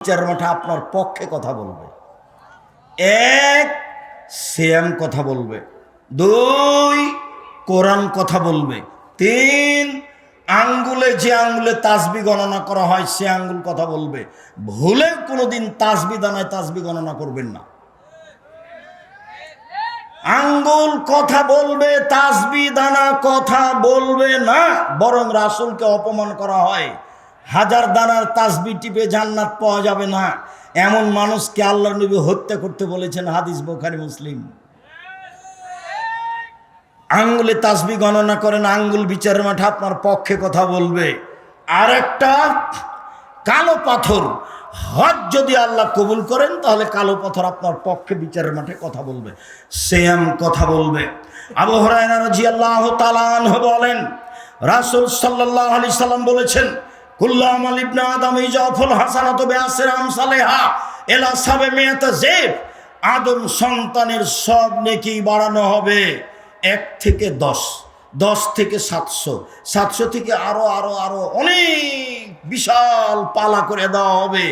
বিচার মাঠে আপনার পক্ষে কথা বলবে। এক, সিয়াম কথা বলবে। দুই, কোরআন কথা বলবে। তিন, আঙ্গুলে যে আঙ্গুলে তাসবি গণনা করা হয় সে আঙ্গুল কথা বলবে। ভুলে কোনোদিন তাসবি দানায় তাসবি গণনা করবেন না। আঙ্গুল কথা বলবে, তাসবি দানা কথা বলবে না। বরং রাসূলকে অপমান করা হয়। হাজার দানার তাসবি টিপে জান্নাত পাওয়া যাবে না এমন মানুষকে আল্লাহর নবী হত্যা করতে বলেছেন, হাদিস বুখারী মুসলিম। আঙ্গুলে তাসবি গণনা করেন, আঙ্গুল বিচারের মাঠে আপনার পক্ষে কথা বলবে। আর একটা কালো পাথর, হজ যদি আল্লাহ কবুল করেন তাহলে কালো পাথর আপনার পক্ষে বিচারের মাঠে কথা বলবে, সিয়াম কথা বলবে। আবু হুরায়রা রাদিয়াল্লাহু তাআলা আনহু বলেন, রাসূল সাল্লাল্লাহু আলাইহি সাল্লাম বলেছেন, কুল্লু আমাল ইবনে আদম ইজাফুল হাসানাতু বিআশরি আমসালিহা ইলা ৭০০ জিফ। আদম সন্তানের সব নেকি বাড়ানো হবে ১ থেকে ১০, ১০ থেকে ৭০০, ৭০০ থেকে আরো আরো আরো অনেক বিশাল পালা করে দেওয়া হবে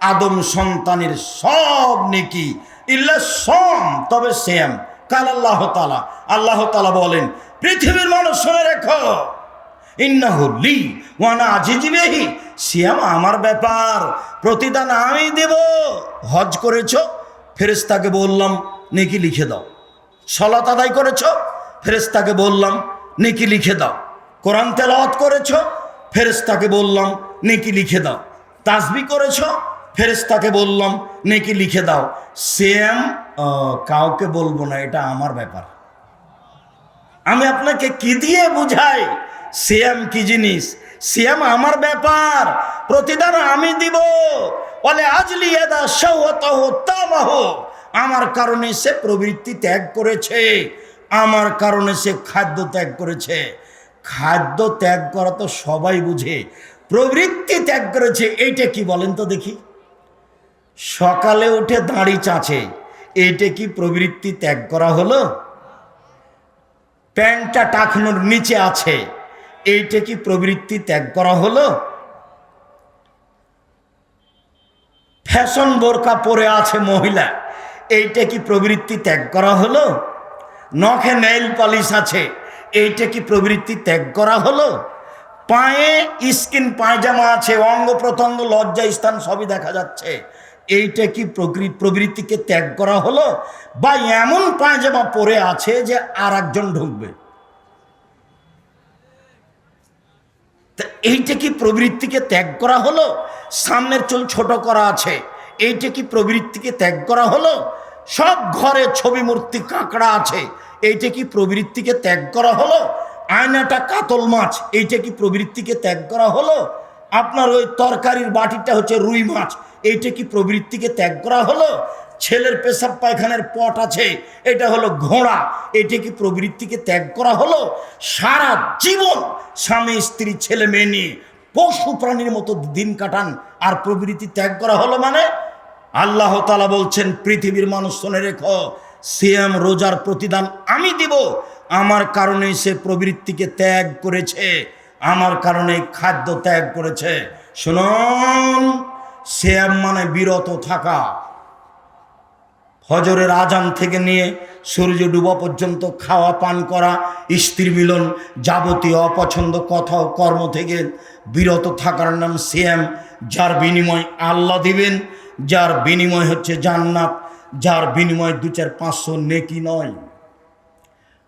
আদম সন্তানের সব নেকি, ইল্লা সাম, তবে সিয়াম। কাল আল্লাহ তাআলা, আল্লাহ তাআলা বলেন, পৃথিবীর মানুষ শুনে রেখো, ইন্নাহু লি ওয়া আনা আজিজু বিহি, সিয়াম আমার ব্যাপার, প্রতিদান আমি দেব। হজ করেছো, ফেরেশতাকে বললাম নেকি লিখে দাও। সালাত আদায় করেছো, ফেরেশতাকে বললাম নেকি লিখে দাও। কোরআন তেলাওয়াত করেছো, ফেরেশতাকে বললাম নেকি লিখে দাও। তাসবিহ করেছো, ফেরেশতাকে বললাম নেকি লিখে দাও। সিয়াম কাউকে বলবো না, এটা আমার ব্যাপার। আমি আপনাকে কি দিয়ে বুঝাই সিয়াম কি জিনিস? সিয়াম আমার ব্যাপার, প্রতিদান আমি দিব। বলে আজলি ইয়াদা শাওয়াতাহু তামাহু, আমার কারণে সে প্রবৃত্তি ত্যাগ করেছে, আমার কারণে সে খাদ্য ত্যাগ করেছে। খাদ্য ত্যাগ করা তো সবাই বুঝে, প্রবৃত্তি ত্যাগ করেছে এইটা কি বলেন তো দেখি? সকালে উঠে দাড়ি চাচে, এইটা কি প্রবৃত্তি ত্যাগ করা হলো? প্যান্টটা টাকনোর নিচে আছে, এইটা কি প্রবৃত্তি ত্যাগ করা হলো? ফ্যাশন বোরকা পরে আছে মহিলা, এইটা কি প্রবৃত্তি ত্যাগ করা হলো? নখে নেইল পলিশ আছে, এইটা কি প্রবৃত্তি ত্যাগ করা হলো? পায়ে স্কিন পায়জামা আছে, অঙ্গ প্রত্যঙ্গ লজ্জা স্থান সবই দেখা যাচ্ছে, এইটা কি প্রবৃত্তিকে ত্যাগ করা হলো? বা এমন পায়জামা পরে আছে যে আর একজন ঢুকবে, এইটা কি প্রবৃত্তিকে ত্যাগ করা হলো? সামনের চুল ছোট করা আছে, এইটা কি প্রবৃত্তিকে ত্যাগ করা হলো? সব ঘরে ছবি মূর্তি কাঁকড়া আছে, এইটা কি প্রবৃত্তিকে ত্যাগ করা হলো? আয়নাটা কাতল মাছ, এইটা কি প্রবৃত্তিকে ত্যাগ করা হলো? আপনার ওই তরকারির বাটিটা হচ্ছে রুই মাছ, এইটা কি প্রবৃত্তিকে ত্যাগ করা হলো? ছেলের পেশাব পায়খানার পট আছে, এটা হলো ঘোড়া, এটা কি প্রবৃত্তিকে ত্যাগ করা হলো? সারা জীবন স্বামী স্ত্রী ছেলে মেয়ে নিয়ে পশু প্রাণীর মতো দিন কাটান, আর প্রবৃত্তি ত্যাগ করা হলো মানে? আল্লাহ তাআলা বলছেন, পৃথিবীর মানুষ শুনে রেখো, সিয়াম রোজার প্রতিদান আমি দিব। আমার কারণে সে প্রবৃত্তিকে ত্যাগ করেছে, আমার কারণে খাদ্য ত্যাগ করেছে। শুনুন, সিয়াম মানে বিরত থাকা। ফজরের আজান থেকে নিয়ে সূর্য ডুবা পর্যন্ত খাওয়া পান করা, স্ত্রী মিলন, যাবতীয় অপছন্দ কথা ও কর্ম থেকে বিরত থাকার নাম সিয়াম। যার বিনিময় আল্লাহ দিবেন, যার বিনিময় হচ্ছে জান্নাত, যার বিনিময় ২-৪-৫০০ নেকি নয়,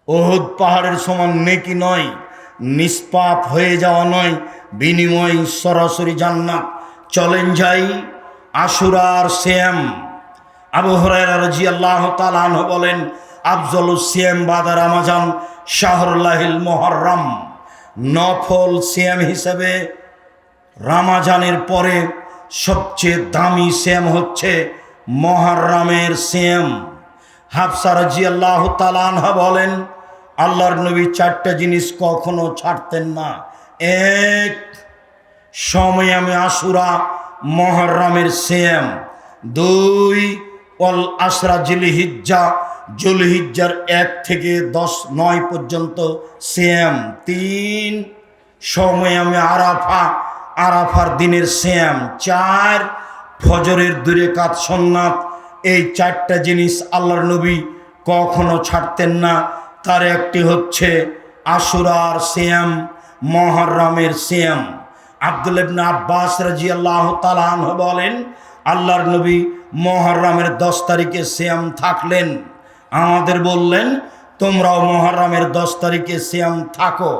ওহুদ পাহাড়ের সমান নেকি নয়, নিষ্পাপ হয়ে যাওয়া নয়, বিনিময় সরাসরি জান্নাত। চলেন যাই আশুরার সিয়াম। আবু হুরায়রা রাদিয়াল্লাহু তাআলা আনহু বলেন, আফজালুস সিয়াম বাদা রমাজান শাহরুল্লাহিল মুহররম। নফল সিয়াম হিসেবে রমাজানের পরে সবচেয়ে দামি সিয়াম হচ্ছে মুহররমের সিয়াম। হাফসা রাদিয়াল্লাহু তাআলা আনহা বলেন, আল্লাহর নবী ৪টা জিনিস কখনো ছাড়তেন না। এক, সময়ামে আশুরা, মুহররমের সিয়াম। ২, অল আশরা জিলহিজ্জা, জুলহিজ্জার ১ থেকে ৯ পর্যন্ত সিয়াম। ৩, সময়ামে আরাফা, আরাফার দিনের সিয়াম। ৪, ফজরের 2 রাকাত সুন্নাত, এই 4টা জিনিস আল্লাহর নবী কখনো ছাড়তেন না। তার একটি হচ্ছে আশুরার সিয়াম, মুহররমের সিয়াম। আব্দুল্লাহ ইবনে আব্বাস রাদিয়াল্লাহু তাআলা আনহু বলেন, আল্লাহর নবী মুহররমের 10 তারিখে সিয়াম থাকলেন। আমাদের বললেন, তোমরাও মুহররমের 10 তারিখে সিয়াম থাকো।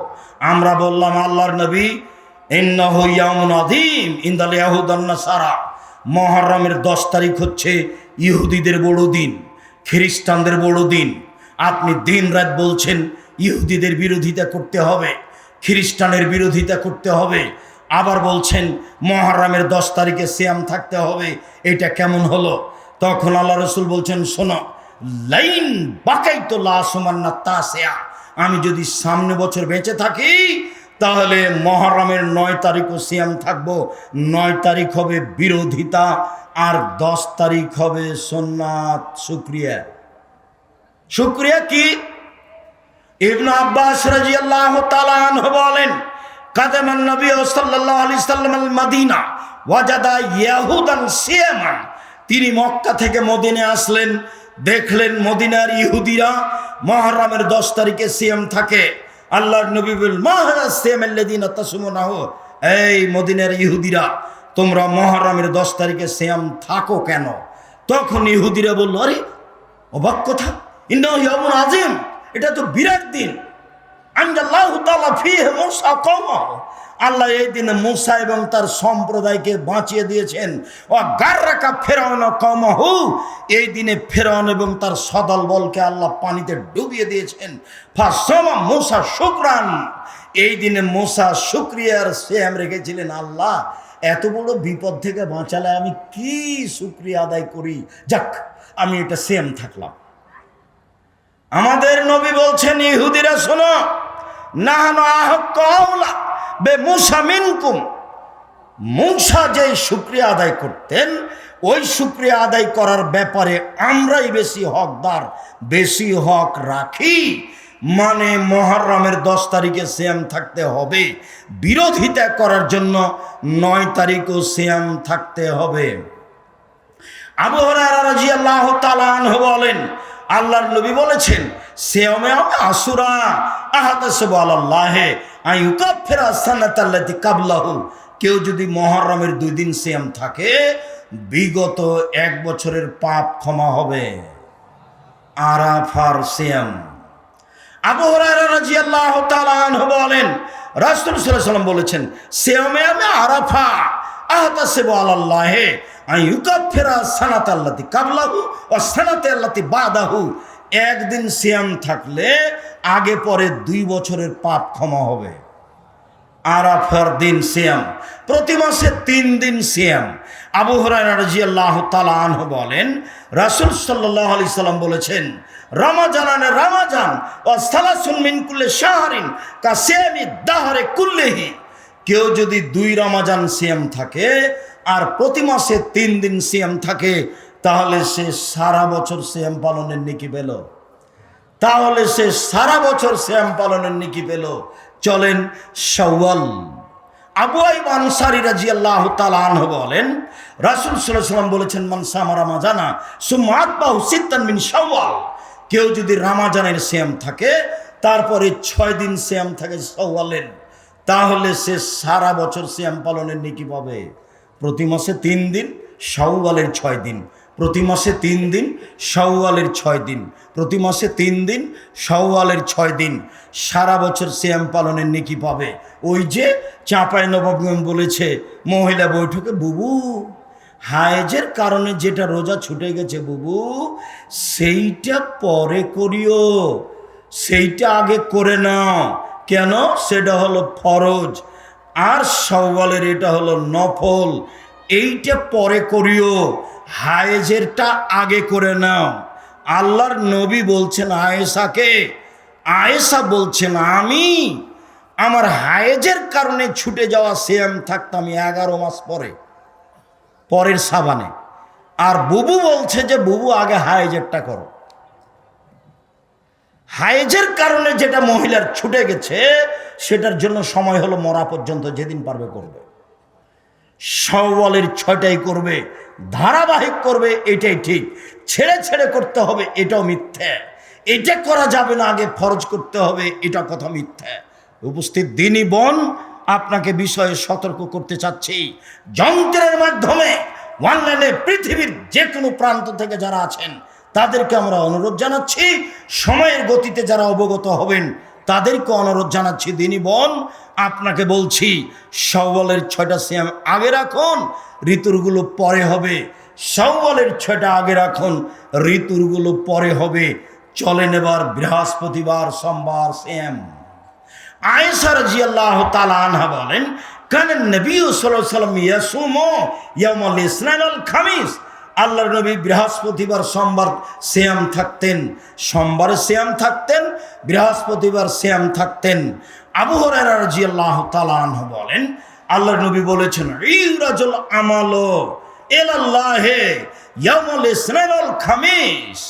আমরা বললাম, আল্লাহর নবী, ইন্নাহু ইয়াউমুন আযীম ইনদাল ইয়াহুদ ওয়ান নাসারা, মুহররমের 10 তারিখ হচ্ছে ইহুদিদের বড় দিন, খ্রিস্টানদের বড় দিন। আপনি দিন রাত বলছেন ইহুদিদের বিরোধিতা করতে হবে, খ্রিস্টানের বিরোধিতা করতে হবে, আবার বলছেন মুহররমের 10 তারিখে সিয়াম থাকতে হবে। এটা কেমন হলো? তখন আল্লাহ রাসূল বলছেন, শোনো, লাইন বাকাইতু লা সুমান্না তাসিয়া, আমি যদি সামনে বছর বেঁচে থাকি তাহলে মুহররমের 9 তারিখও সিয়াম থাকবো। 9 তারিখ হবে বিরোধিতা আর 10 তারিখ হবে সুন্নাত। শুকরিয়া। শুকরিয়া কি? ইবনে আব্বাস রাদিয়াল্লাহু তাআলা আনহু বলেন, কাদামান নবী সাল্লাল্লাহু আলাইহি সাল্লাম আল মদিনা ওয়াজাদা ইয়াহুদান সিয়ামান, তিনি মক্কা থেকে মদিনায় আসলেন, দেখলেন মদিনার ইহুদিরা মুহররমের 10 তারিখে সিয়াম থাকে। আল্লাহর নবী বলেন, মা হাযা সিয়াম আল্লাযীনা তাসুমুনাহু, এই মদিনার ইহুদিরা, তোমরা মুহররমের 10 তারিখে সিয়াম থাকো কেন? তখন ইহুদিরা বলল, আরে অবাক কথা, ইন্নাহু ইয়াউমুন আযীম, এটা তো বিরাট দিন। আনজাল্লাহু তাআলা ফীহি মূসা কওমাহু, আল্লাহ এই দিনে মূসা এবং তার সম্প্রদায়কে বাঁচিয়ে দিয়েছেন। ও গাররাকা ফিরআউন কওমাহু, এই দিনে ফিরআউন এবং তার সদল বলকে আল্লাহ পানিতে ডুবিয়ে দিয়েছেন। ফাসামা মূসা শুকরান, এই দিনে মূসা শুকরিয়ার সিয়াম রেখেছিলেন। আল্লাহ এত বড় বিপদ থেকে বাঁচালে আমি কি শুকরিয়া আদায় করি, যাক আমি এটা সিয়াম থাকলাম। আমাদের নবী বলছেন, ইহুদিরা শোনো, নাহনু আহাক্কু আওলা বে মূসা মিনকুম, মূসা যে শুকরিয়া আদায় করতেন ওই শুকরিয়া আদায় করার ব্যাপারে আমরাই বেশি হকদার, বেশি হক রাখি। মানে মুহররমের 10 তারিখে সিয়াম থাকতে হবে, বিরোধিতা করার জন্য 9 তারিখও সিয়াম থাকতে হবে। আবু হুরায়রা রাদিয়াল্লাহু তাআলা আনহু বলেন, আল্লাহর নবী বলেছেন, সিয়ামে আশুরা আহাতাসবু আলাল্লাহি আইয়ুকাফিরা সানাতাল্লাতী কাবলাহু, কেউ যদি মুহররমের 2 দিন সিয়াম থাকে বিগত 1 বছরের পাপ ক্ষমা হবে। আরাফার সিয়াম। আবু হুরায়রা রাদিয়াল্লাহু তাআলা আনহু বলেন, রাসূল সাল্লাল্লাহু আলাইহি ওয়াসাল্লাম বলেছেন, সিয়ামে আরাফা আহতাসিবু আলাল্লাহি আইয়ুকাফিরা সানাতাল্লাতী কাবলাহু ওয়া সানাতাল্লাতী বাদাহু, একদিন সিয়াম থাকলে আগে পরে 2 বছরের পাপ ক্ষমা হবে। আরাফার দিন সিয়াম, প্রতি মাসে 3 দিন সিয়াম। আবু হুরায়রা রাদিয়াল্লাহু তাআলা আনহু বলেন, রাসূল সাল্লাল্লাহু আলাইহি সাল্লাম বলেছেন, রমাজানে রমাজান ওয়া সালাসুন মিন কুল্লি শাহরিন কাসিয়ামি দাহরে কুল্লিহি, কেউ যদি 2 রমাজান সিয়াম থাকে আর প্রতি মাসে 3 দিন সিয়াম থাকে তাহলে সে সারা বছর সিয়াম পালনের নেকি পেল। তাহলে সে সারা বছর সিয়াম পালনের নেকি পেল। চলেন শাওয়াল। আবু আইয়ুব আনসারী রাদিয়াল্লাহু তাআলা আনহু বলেন, রাসূল সাল্লাল্লাহু আলাইহি ওয়াসাল্লাম বলেছেন, মান সামা রমাজানা সুম্মা আতবাহু সিত্তান মিন শাওয়াল, কেউ যদি রমাজানের সিয়াম থাকে তারপরে 6 দিন সিয়াম থাকে শাওয়ালের, তাহলে সে সারা বছর সিয়াম পালনের নেকি পাবে। প্রতি মাসে 3 দিন, শাওয়ালের 6 দিন, প্রতি মাসে 3 দিন, শাওয়ালের 6 দিন, প্রতি মাসে 3 দিন, শাওয়ালের 6 দিন, সারা বছর সিয়াম পালনের নেকি পাবে। ওই যে চাঁপাইনবাবগঞ্জ বলেছে মহিলা বৈঠকে, বুবু হায়েজের কারণে যেটা রোজা ছুটে গেছে বুবু, সেইটা পরে করিও, সেইটা আগে করে নাও। কেন? সেটা হলো ফরজ, আর শাওয়ালের এটা হলো নফল, এইটা পরে করিও, হায়েজেরটা আগে করে নাও। আল্লাহর নবী বলছেন আয়েশাকে, আয়েশা বলছেন, আমি আমার হায়েজের কারণে ছুটে যাওয়া সিয়াম থাকতাম 11 মাস পরের সাবানে, আর বুবু বলছে যে বুবু আগে হায়েজেরটা করো। হায়েজের কারণে যেটা মহিলার ছুটে গেছে সেটার জন্য সময় হলো মরা পর্যন্ত, যেদিন পারবে করবে। শাওয়ালের 6টাই করবে, ধারাবাহিক করবে, এটাই ঠিক। ছেড়ে ছেড়ে করতে হবে, এটাও মিথ্যে। এটা করা যাবে না, আগে ফরজ করতে হবে, এটা কথা মিথ্যে। উপস্থিত দিনী বোন, আপনাকে বিষয়ে সতর্ক করতে চাচ্ছি। যন্ত্রের মাধ্যমে অনলাইনে পৃথিবীর যে কোনো প্রান্ত থেকে যারা আছেন তাদেরকে আমরা অনুরোধ জানাচ্ছি, সময়ের গতিতে যারা অবগত হবেন তাদেরকে অনুরোধ জানাচ্ছি, দিনী বোন আপনাকে বলছি, শাওয়ালের 6টা সিয়াম আগে রাখুন, ঋতুরগুলো পরে হবে। শাওয়ালের 6টা আগে রাখুন, ঋতুরগুলো পরে হবে। চলেন এবার বৃহস্পতিবার, সোমবার সিয়াম। আয়েশা রাদিয়াল্লাহু তাআলা আনহা বলেন, কানান নবী সাল্লাল্লাহু আলাইহি ওয়াসাল্লাম ইয়াসুমু ইয়াউমাল ইসনাইন ওয়াল খামিস। আল্লাহর নবী বৃহস্পতিবার সোমবার সিয়াম থাকতেন, সোমবার সিয়াম থাকতেন, বৃহস্পতিবার সিয়াম থাকতেন। আবু হুরায়রা রাদিয়াল্লাহু তাআলা আনহু বলেন, আল্লাহর নবী বলেছেন, ইউরাজুল আমালু ইলাল্লাহি ইয়াউমাল ইসনাইন ওয়াল খামিস।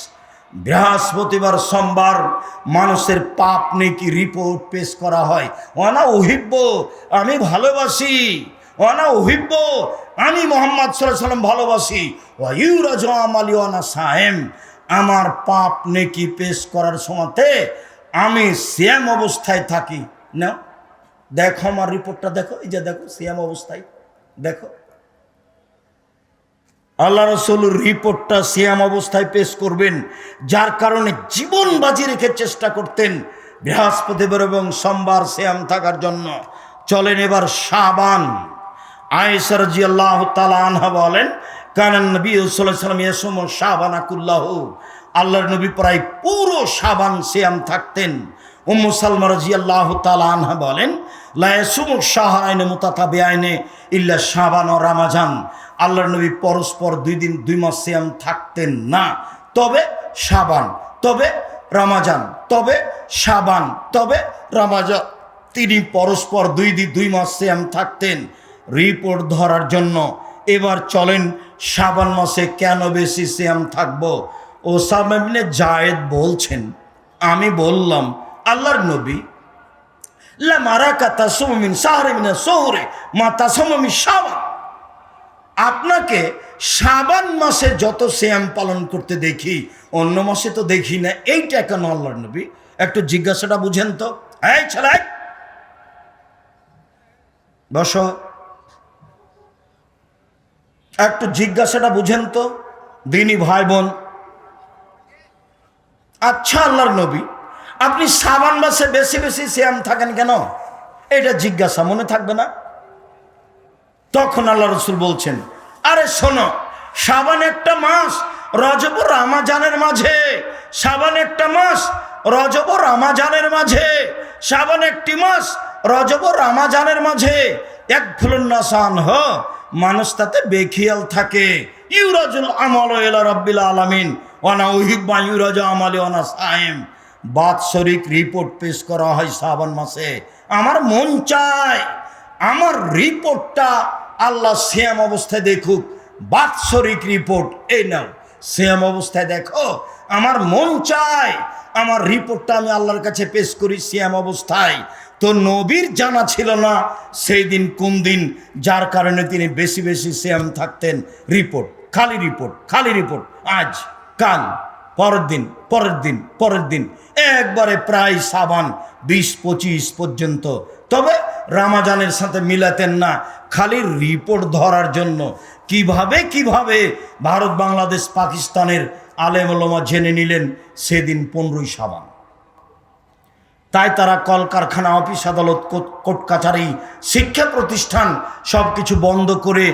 বৃহস্পতিবার সোমবার মানুষের পাপ নেকি রিপোর্ট পেশ করা হয়। ওয়ানা উহিব্ব, আমি ভালোবাসি, ওয়ানা উহিব্ব, আমি মুহাম্মদ সাল্লাল্লাহু আলাইহি ওয়াসাল্লাম ভালোবাসি। ওয়া ইউরাজু আমালি ওয়ানা সায়েম, আমার পাপ নেকি পেশ করার সময়তে আমি সিয়াম অবস্থায় থাকি। না দেখো আমার রিপোর্টটা দেখো, এই যে দেখো সিয়াম অবস্থায় দেখো। আল্লাহ রাসূলের রিপোর্টটা সিয়াম অবস্থায় পেশ করবেন, যার কারণে জীবন বাজি রেখে চেষ্টা করতেন বৃহস্পতিবার এবং সোমবার সিয়াম থাকার জন্য। চলেন এবার শাবান। আয়েশা রাদিয়াল্লাহু তাআলা আনহা বলেন, কানান নবী সাল্লাল্লাহু আলাইহি ওয়াসাল্লাম ইয়াসুমু শাবানা কুল্লাহু। আল্লাহর নবী প্রায় পুরো শাবান সিয়াম থাকতেন। উম্মু সালমা রাদিয়াল্লাহু তাআলা আনহা বলেন, লা ইয়াসুমু শাহরাইনি মুতাতাবিআইনি ইল্লা শাবান ও রমাজান। আল্লাহর নবী পরস্পর 2 দিন 2 মাস সিয়াম থাকতেন না, তবে শাবান, তবে রমাজান, তবে শাবান, তবে রমাজান। তিনি পরস্পর 2 দিন 2 মাস সিয়াম থাকতেন রিপোর্ট ধরার জন্য। এবার চলেন শাবান মাসে কেন বেশি সিয়াম থাকবো। ওসামা ইবনে জায়েদ বলছেন, আমি বললাম, আল্লাহর নবী, লা মারাকা তাসুমু মিন শাহরি মিন শুহুরি মা তাসুমু মিন শাবান। আপনাকে শাবান মাসে যত সিয়াম পালন করতে দেখি, অন্য মাসে তো দেখি না, এইটা কেন আল্লাহর নবী? একটু জিজ্ঞাসাটা বুঝেন তো। এই ছেলে বসো, একটু জিজ্ঞাসাটা বুঝেন তো দিনী ভাই বোন। আচ্ছা আল্লাহর নবী, আপনি শাবান মাসে বেশি বেশি সিয়াম থাকেন কেন? এটা জিজ্ঞাসা মনে থাকবে না? তখন আল্লাহ রাসূল বলছেন, আরে শোনো, শাবান একটা মাস, রজব ও রমজানের মাঝে। শাবান একটা মাস, রজব ও রমজানের মাঝে। শাবান একটি মাস, রজব ও রমজানের মাঝে। এক ফুলুন্নাসান হ, মানুষ তাতে বেখিয়াল থাকে। ইউরাজুল আমাল ইলা রাব্বিল আলামিন ওয়া না উহিব্বু ইউরাজু আমালি ওয়া না সায়েম। বাৎসরিক রিপোর্ট পেশ করা হয় শাবান মাসে। আমার মন চায় আমার রিপোর্টটা আল্লাহ সিয়াম অবস্থায় দেখুক। বাৎসরিক রিপোর্ট এই নাও, সিয়াম অবস্থায় দেখো। আমার মন চায় আমার রিপোর্টটা আমি আল্লাহর কাছে পেশ করি সিয়াম অবস্থায়। তো নবীর জানা ছিল না সেই দিন কোন দিন, যার কারণে তিনি বেশি বেশি সিয়াম থাকতেন। রিপোর্ট, খালি রিপোর্ট, খালি রিপোর্ট, আজ কাল, পরের দিন, পরের দিন, পরের দিন, একবারে প্রায় শাবান 20-25 পর্যন্ত। তবে রমজানের সাথে মিলাতেন না, খালি রিপোর্ট ধরার জন্য। কিভাবে কিভাবে ভারত, বাংলাদেশ, পাকিস্তানের আলেম ওলামা জেনে নিলেন সেদিন 15ই শাবান। তাই তারা কলকারখানা, অফিস আদালত, কোর্ট কাছারি, শিক্ষা প্রতিষ্ঠান সব কিছু বন্ধ করে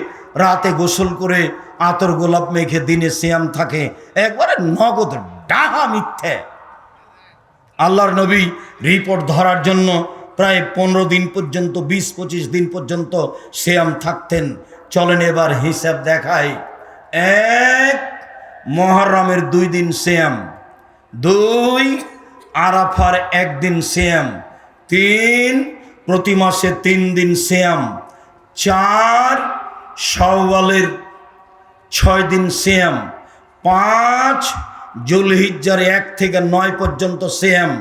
রাতে গোসল করে আতর গোলাপ মেখে দিনে সিয়াম থাকে। একবারে নগদ ডাহা মিথ্যে। আল্লাহর নবী রিপোর্ট ধরার জন্য প্রায় 15 দিন পর্যন্ত, 20-25 দিন পর্যন্ত সিয়াম থাকতেন। চলেন এবার হিসাব দেখাই। 1 মুহররমের 2 দিন সিয়াম, 2 আরাফার 1 দিন সিয়াম, 3 প্রতি মাসে 3 দিন সিয়াম, 4 শাওয়ালের 6 দিন সিয়াম, 5 জুলহিজ্জার 1 থেকে 9 পর্যন্ত সিয়াম,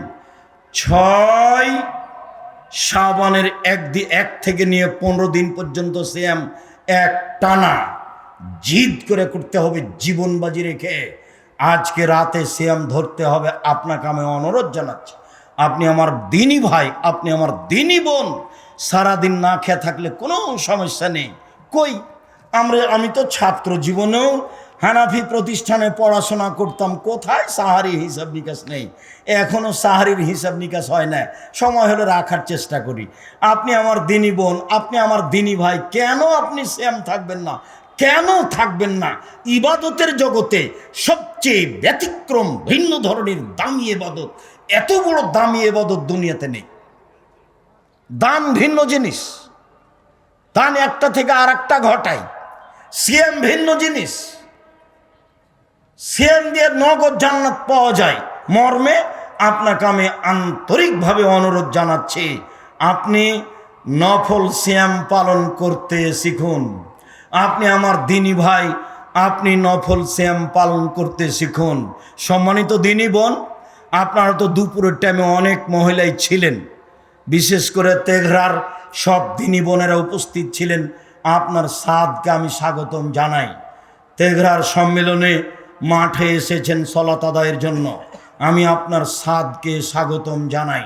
6 শাবানের 1 থেকে নিয়ে 15 দিন পর্যন্ত সিয়াম এক টানা। জিদ করে করতে হবে, জীবন বাজি রেখে আজকে রাতে সিয়াম ধরতে হবে। আপনাকে আমি অনুরোধ জানাচ্ছি, আপনি আমার দিনী ভাই, আপনি আমার দিনী বোন, সারাদিন না খেয়ে থাকলে কোনো সমস্যা নেই। কই আমি তো ছাত্র জীবনেও হানাফি প্রতিষ্ঠানে পড়াশোনা করতাম, কোথায় সাহারি হিসাব নিকাশ নেই, এখনও সাহারির হিসাব নিকাশ হয় না, সময় হলে রাখার চেষ্টা করি। আপনি আমার দিনী বোন, আপনি আমার দিনী ভাই, কেন আপনি সিয়াম থাকবেন না? কেন থাকবেন না? ইবাদতের জগতে সবচেয়ে ব্যতিক্রম ভিন্ন ধরনের দামি ইবাদত, এত বড় দামি ইবাদত দুনিয়াতে নেই। দান ভিন্ন জিনিস, দান একটা থেকে আর একটা ঘটায়। সিয়াম ভিন্ন জিনিস, সিয়াম দিয়ে নগদ জান্নাত পাওয়া যায়। মর্মে আপনাকে আমি আন্তরিকভাবে অনুরোধ জানাচ্ছি, আপনি নফল সিয়াম পালন করতে শিখুন। আপনি আমার দিনী ভাই, আপনি নফল সিয়াম পালন করতে শিখুন। সম্মানিত দিনী বোন, আপনারা তো দুপুরের টাইমে অনেক মহিলাই ছিলেন, বিশেষ করে তেঘরার সব দিনী বোনেরা উপস্থিত ছিলেন। আপনার সাদকে আমি স্বাগতম জানাই। তেঘরার সম্মেলনে মাঠে এসেছেন সলাত আদায়ের জন্য, আমি আপনার সাদকে স্বাগতম জানাই,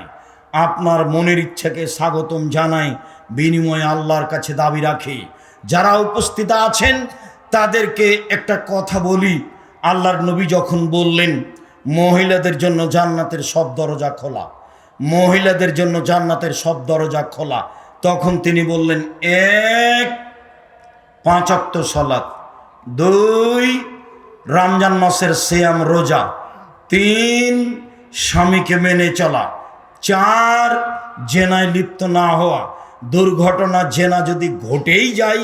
আপনার মনের ইচ্ছাকে স্বাগতম জানাই। বিনিময়ে আল্লাহর কাছে দাবি রাখি, যারা উপস্থিত আছেন তাদেরকে একটা কথা বলি। আল্লাহর নবী যখন বললেন মহিলাদের জন্য জান্নাতের সব দরজা খোলা, মহিলাদের জন্য জান্নাতের সব দরজা খোলা, তখন তিনি বললেন 1 5 ওয়াক্ত সালাত, 2 রমজান মাসের সিয়াম রোজা, 3 স্বামীকে মেনে চলা, 4 জেনায় লিপ্ত না হওয়া। দুর্ঘটনা জেনা যদি ঘটেই যায়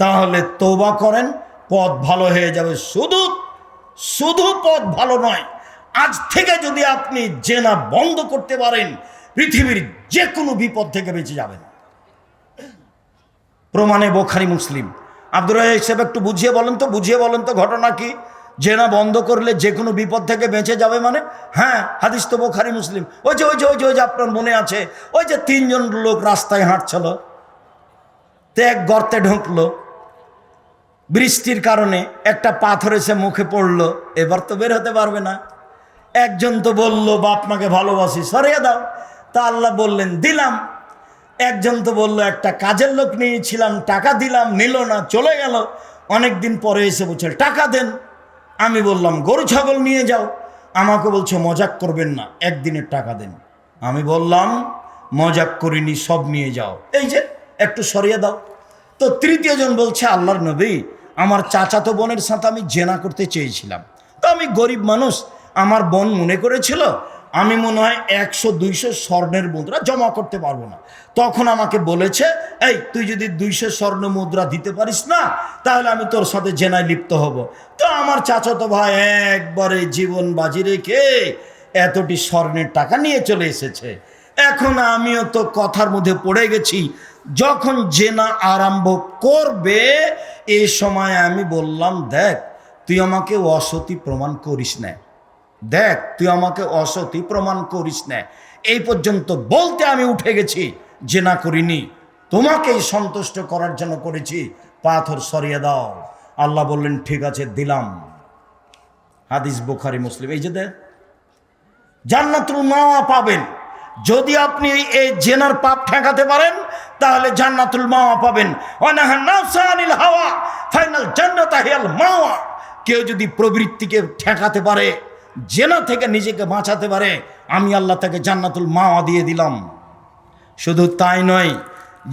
তাহলে তওবা করেন, পথ ভালো হয়ে যাবে। শুধু পথ ভালো নয়, আজ থেকে যদি আপনি জেনা বন্ধ করতে পারেন, পৃথিবীর যে কোনো বিপদ থেকে বেঁচে যাবেন। প্রমাণে বুখারী মুসলিম। আব্দুর রাজ্জাক সাহেব একটু বুঝিয়ে বলেন তো ঘটনা কি? জেনা বন্ধ করলে যে কোনো বিপদ থেকে বেঁচে যাবে মানে? হ্যাঁ, হাদিস তো বুখারী মুসলিম। ওই যে আপনার মনে আছে, ওই যে 3 জন লোক রাস্তায় হাঁটছিল, তো এক গর্তে ঢুকলো, বৃষ্টির কারণে একটা পাথর এসে মুখে পড়লো, এবার তো বের হতে পারবে না। একজন তো বলল বাপ মাকে ভালোবাসি, সরিয়ে দাও, তা আল্লাহ বললেন দিলাম। একজন তো বলল একটা কাজের লোক নিয়েছিলাম, টাকা দিলাম, নিল না, চলে গেল। অনেক দিন পরে এসে বলছে টাকা দেন। আমি বললাম গরু ছাগল নিয়ে যাও, আমাকে বলছে মজাক করবেন না, একদিনের টাকা দেন। আমি বললাম মজাক করিনি, সব নিয়ে যাও, এই যে একটু সরিয়ে দাও। তো তৃতীয় জন বলছে আল্লাহর নবী, আমার চাচাতো বোনের সাথে আমি জেনা করতে চেয়েছিলাম, তো আমি গরিব মানুষ, আমার বোন মনে করেছিল আমি মনে হয় 100-200 স্বর্ণের মুদ্রা জমা করতে পারবো না। তখন আমাকে বলেছে, এই তুই যদি 200 স্বর্ণ মুদ্রা দিতে পারিস না, তাহলে আমি তোর সাথে জেনায় লিপ্ত হব। তো আমার চাচাতো ভাই একবারে জীবন বাজি রেখে এতটি স্বর্ণের টাকা নিয়ে চলে এসেছে। এখন আমিও তো কথার মধ্যে পড়ে গেছি, যখন জেনা আরম্ভ করবে এই সময় আমি বললাম, দেখ তুই আমাকে অসতী প্রমাণ করিস না, দেখ তুই আমাকে অসতী প্রমাণ করিস না। এই পর্যন্ত বলতে আমি উঠে গেছি, জেনা করিনি, তোমাকেই সন্তুষ্ট করার জন্য করেছি, পাথর সরিয়ে দাও। আল্লাহ বললেন ঠিক আছে দিলাম। হাদিস বুখারী মুসলিম। এই যে দেখ, জান্নাতুল মাওয়া পাবেন যদি আপনি এই জেনার পাপ ঠেকাতে পারেন, তাহলে জান্নাতুল মাওয়া পাবেন। ওয়ানাহা নাফসা আনিল হাওয়া ফাইনাল জান্নাতা হিয়াল মাওয়া। কেউ যদি প্রবৃত্তিকে ঠেকাতে পারে, জেনা থেকে নিজেকে বাঁচাতে পারে, আমি আল্লাহ তাকে জান্নাতুল মাওয়া দিয়ে দিলাম। শুধু তাই নয়,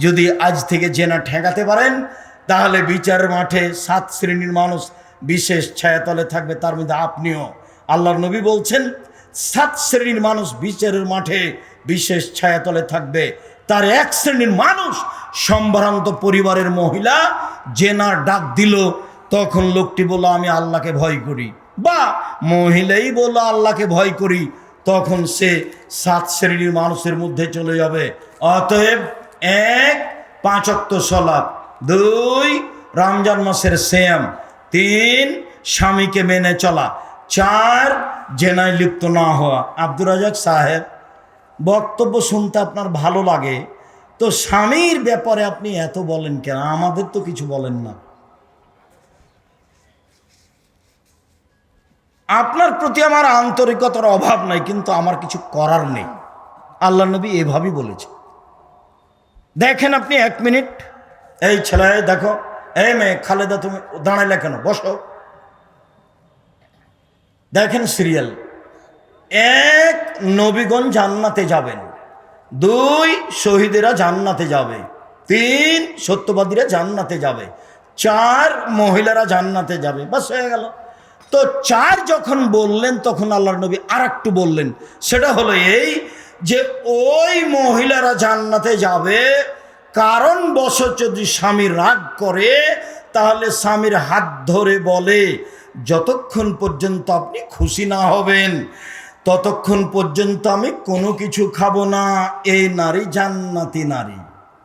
যদি আজ থেকে জেনা ঠেকাতে পারেন, তাহলে বিচারের মাঠে 7 শ্রেণীর মানুষ বিশেষ ছায়াতলে থাকবে, তার মধ্যে আপনিও। আল্লাহর নবী বলছেন 7 শ্রেণীর মানুষ বিচারের মাঠে বিশেষ ছায়াতলে থাকবে। তার 1 শ্রেণীর মানুষ সম্ভ্রান্ত পরিবারের মহিলা, জেনার ডাক দিল, তখন লোকটি বলল আমি আল্লাহকে ভয় করি, বা মহিলাই বলল আল্লাহকে ভয় করি, তখন সে 7 শ্রেণীর মানুষের মধ্যে চলে যাবে। অতএব 1 5 ওয়াক্ত সালাত, 2 রমজান মাসের সিয়াম, 3 স্বামীকে মেনে চলা, 4 জেনায় লিপ্ত না হওয়া। আব্দুর রাজ্জাক সাহেব, বক্তব্য শুনতে আপনার ভালো লাগে, তো স্বামীর ব্যাপারে আপনি এত বলেন কেন? আমাদের তো কিছু বলেন না। আপনার প্রতি আমার আন্তরিকতার অভাব নাই, কিন্তু আমার কিছু করার নেই। আল্লাহ নবী এভাবেই বলেছে। দেখেন আপনি 1 মিনিট, এই ছেলে দেখো, এই মেয়ে খালেদা তুমি দাঁড়াইলে কেন, বসো। দেখেন সিরিয়াল, 1 নবীগণ জান্নাতে যাবেন, 2 শহীদেরা জান্নাতে যাবে, 3 সত্যবাদীরা জান্নাতে যাবে, 4 মহিলারা জান্নাতে যাবে, বাস হয়ে গেল। তো 4 যখন বললেন তখন আল্লাহর নবী আর একটু বললেন, সেটা হলো এই যে ওই মহিলারা জান্নাতে যাবে কারণ বশত যদি স্বামী রাগ করে তাহলে স্বামীর হাত ধরে বলে, যতক্ষণ পর্যন্ত আপনি খুশি না হবেন ততক্ষণ পর্যন্ত আমি কোনো কিছু খাবো না। এই নারী জান্নাতি নারী।